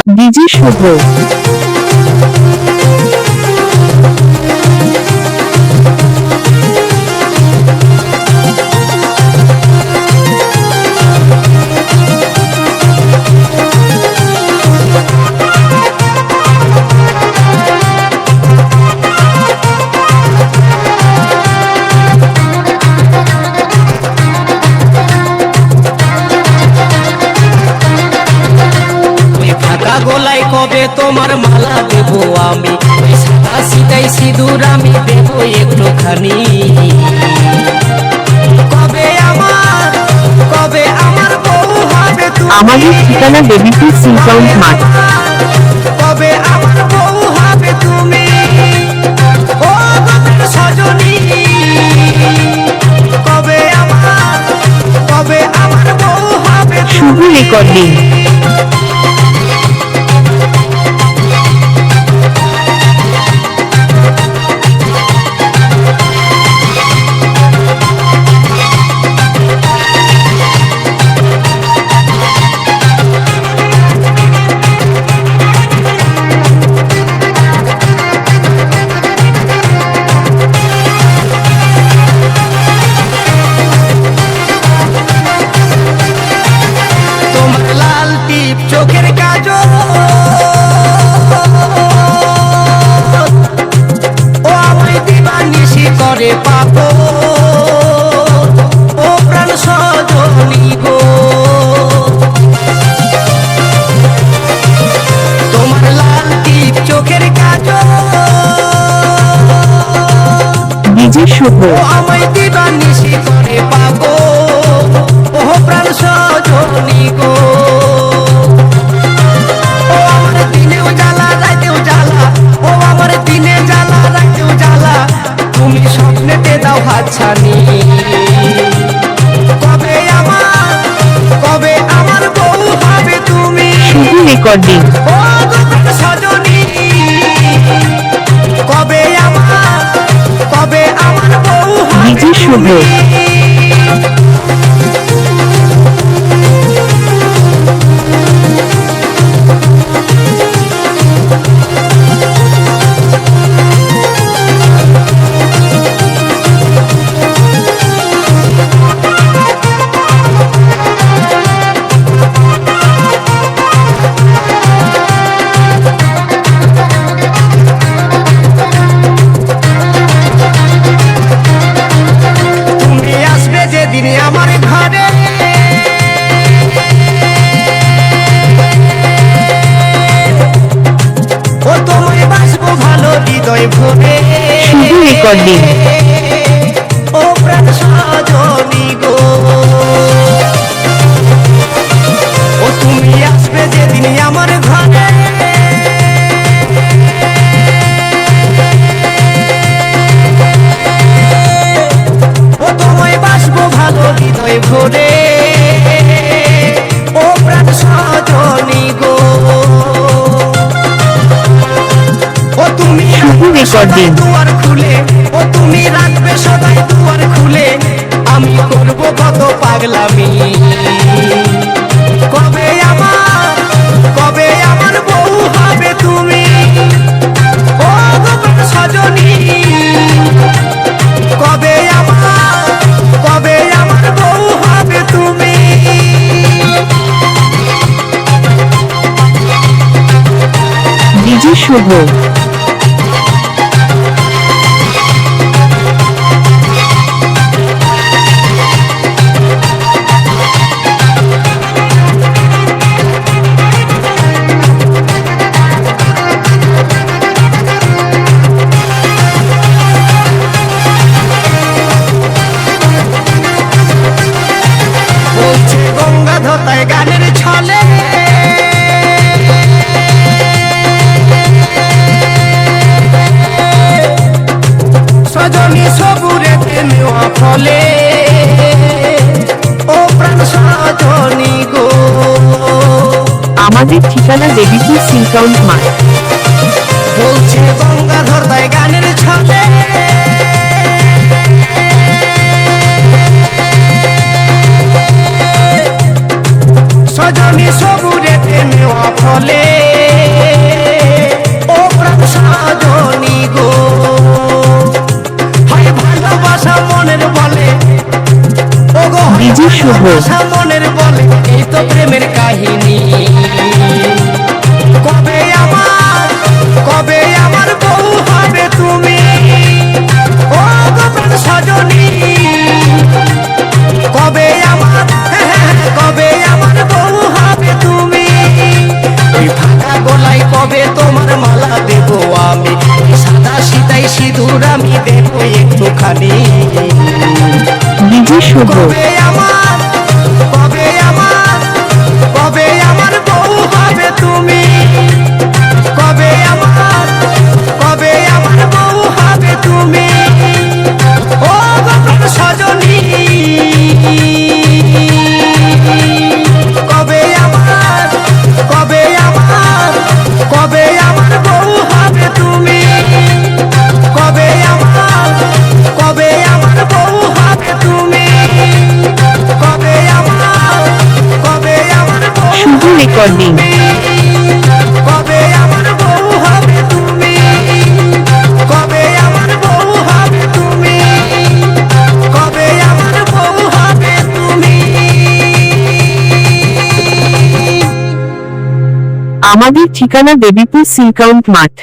DJ শুভ। গোলাই কবে তোমার মালা দেব আমি, সাদা সিটাই সিঁদুর আমি দেব একটুখানি। কবে আমার বউ হবে তুমি, আমাদের ঠিকানা দেবীপুর সিলকাউন্ট মাঠ। কবে আমার বউ হবে তুমি, ও গোপের সজনী। কবে আমার বউ হবে শুভ রেকর্ডিং। চোখের কাজল ও আমায় দিবানিশি করে পাগল, ও প্রাণ সজনী গো। তোমার লাল টিপ চোখের কাজল ডিজে শুভ। ও আমায় দিবানিশি করে পাগল, ও প্রাণ সজনী গো। তুমি স্বপ্নেতে দাও হাতছানি। কবে আমার বউ হবে তুমি, শুভ রেকর্ডিং। ও গোপের সজনী। কবে আমার বউ হবে ডিজে শুভ। তুমি। আমার ঘরে ও তোমায় বাসবো ভালো হৃদয় ভরে। শুভ রেকর্ডিং। ও প্রাণ সজনী গো, ও তুমি আসবে যেদিন আমার ঘরে। হৃদয় ভরে ও প্রাণ সজনী গো, ও তুমি সদাই দুয়ার খুলে, ও তুমি রাখবে সদাই দুয়ার খুলে। আমি করবো কত পাগলামি। কবে আমার বউ হবে তুমি, ও গোপের সজনী। কবে আমার বউ হবে তুমি। ডিজে শুভ। বলছে গঙ্গাধর গানের ছলে, সজনী সবুরে নেওয়া ফলে, ও প্রাণ সজনী গো। আমাদের ঠিকানা দেবীপুর সিলকাউন্ট মাঠ। বলছে গঙ্গাধর গানের ছলে, সজনী সবুরে নেওয়া ফলে। শুভ। ভালোবাসা মনের বলে এই তো প্রেমের কাহিনী কবে আমার বউ হবে তুমি ও গোপন সজনী কবে আমার বউ হবে তুমি ওই ফাঁকা গলায় কবে তোমার মালা দেবো আমি সাদা সীতাই সিঁদুর আমি দেবো একটুখানি ডিজে শুভ। কবে আমার বউ হবে তুমি কবে আমার বউ হবে তুমি ও গোপন সজনী কবে আমার বউ হবে তুমি কবে আমার বউ হবে তুমি কবে আমার বউ শুভ রেকর্ডিং। কবে আমার বউ হবে তুমি কবে আমার বউ হবে তুমি কবে আমার বউ হবে তুমি আমাদের ঠিকানা দেবীপুর সিলকাউন্ট মাঠ।